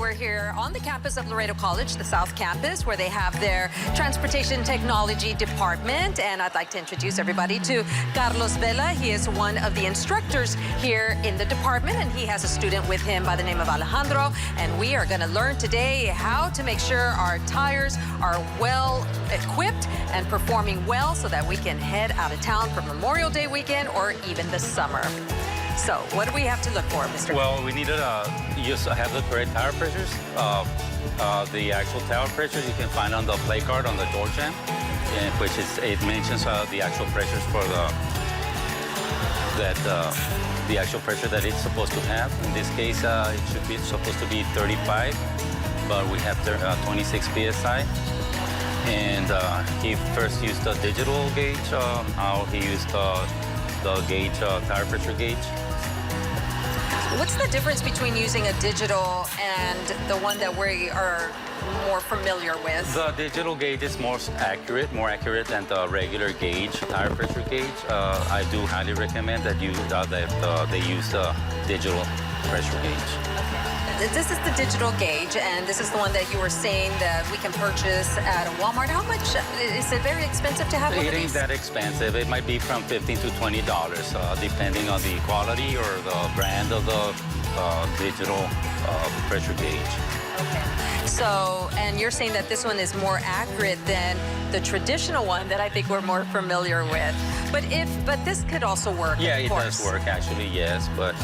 we're here on the campus of Laredo College, the South Campus, where they have their Transportation Technology Department. And I'd like to introduce everybody to Carlos Vela. He is one of the instructors here in the department, and he has a student with him by the name of Alejandro. And we are going to learn today how to make sure our tires are well equipped and performing well so that we can head out of town for Memorial Day weekend or even the summer. So, what do we have to look for, Mr. Well, we need to have the correct tire pressures. The actual tire pressures you can find on the play card on the door jam, which it mentions the actual pressures for the actual pressure that it's supposed to have. In this case, it should be supposed to be 35, but we have 26 psi. And he first used the digital gauge. Now he used the gauge, tire pressure gauge. What's the difference between using a digital and the one that we are more familiar with? The digital gauge is more accurate than the regular gauge, tire pressure gauge. I do highly recommend that they use the digital pressure gauge. Okay. This is the digital gauge, and this is the one that you were saying that we can purchase at a Walmart. How much is it? Very expensive to have one of these? It ain't that expensive. It might be from $15 to $20, depending on the quality or the brand of the digital pressure gauge. Okay. So, and you're saying that this one is more accurate than the traditional one that I think we're more familiar with. But this could also work. Yeah, of it course. does work actually, yes, but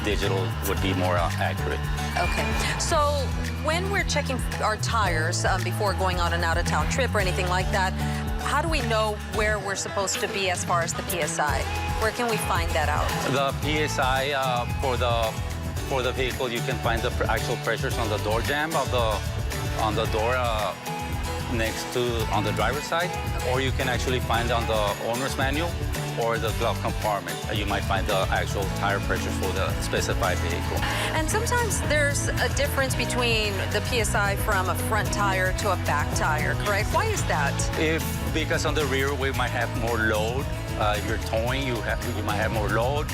digital would be more accurate. Okay. So when we're checking our tires before going on an out-of-town trip or anything like that, how do we know where we're supposed to be as far as the PSI? Where can we find that out? The PSI for the vehicle, you can find the actual pressures on the door jamb of on the door next to on the driver's side, or you can actually find on the owner's manual or the glove compartment. You might find the actual tire pressure for the specified vehicle. And sometimes there's a difference between the PSI from a front tire to a back tire, correct? Why is that? Because on the rear we might have more load. If you're towing, you might have more load,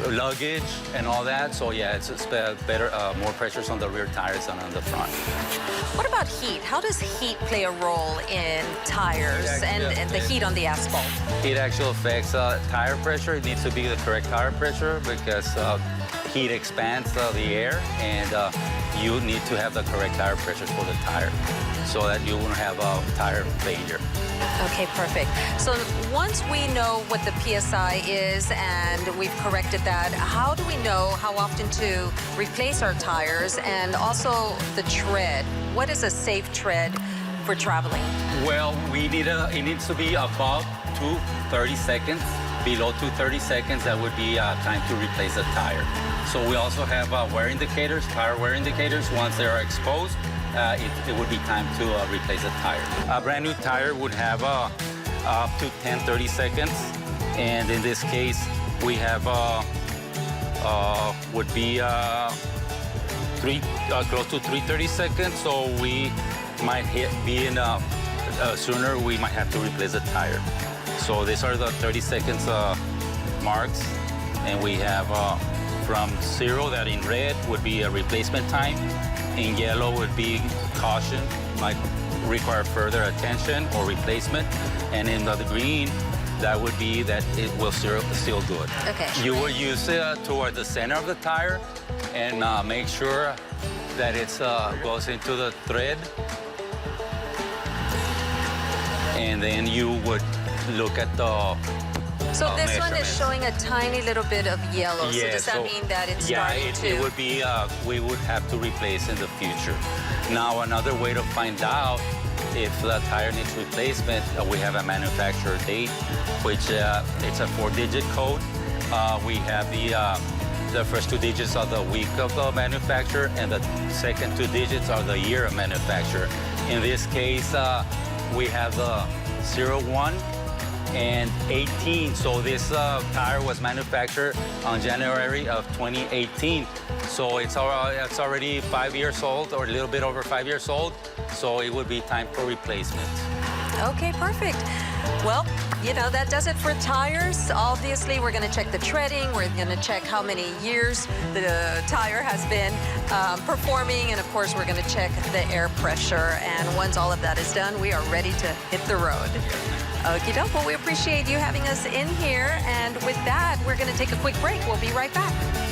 luggage and all that. So yeah, it's better, more pressures on the rear tires than on the front. What about heat? How does heat play a role in tires and the heat on the asphalt? It actually affects tire pressure. It needs to be the correct tire pressure because heat expands the air, and you need to have the correct tire pressures for the tire so that you won't have a tire failure. Okay, perfect. So once we know what the PSI is and we've corrected that, how do we know how often to replace our tires and also the tread? What is a safe tread for traveling? Well, it needs to be above 230 seconds. Below 230 seconds, that would be time to replace the tire. So we also have wear indicators, tire wear indicators. Once they are exposed, it would be time to replace the tire. A brand new tire would have up to 30 seconds. And in this case, we have would be close to 330 seconds. So we might be in sooner, we might have to replace the tire. So these are the 30 seconds marks. And we have from 0, that in red would be a replacement time. In yellow would be caution, might require further attention or replacement. And in the green, that would be that it will still good. Okay. You will use it toward the center of the tire and make sure that it goes into the thread. And then you would look at the So this one is showing a tiny little bit of yellow. Yeah, so does that mean that it's starting to... it would be, we would have to replace in the future. Now, another way to find out if the tire needs replacement, we have a manufacturer date, which it's a 4-digit code. We have the first 2 digits are the week of the manufacturer, and the second 2 digits are the year of manufacturer. In this case, we have the 01 and 18. So this tire was manufactured on January of 2018. So it's already 5 years old, or a little bit over 5 years old. So it would be time for replacement. Okay, perfect. Well, you know, that does it for tires. Obviously, we're going to check the treading. We're going to check how many years the tire has been performing. And of course, we're going to check the air pressure. And once all of that is done, we are ready to hit the road. Okie doke. Well, we appreciate you having us in here. And with that, we're going to take a quick break. We'll be right back.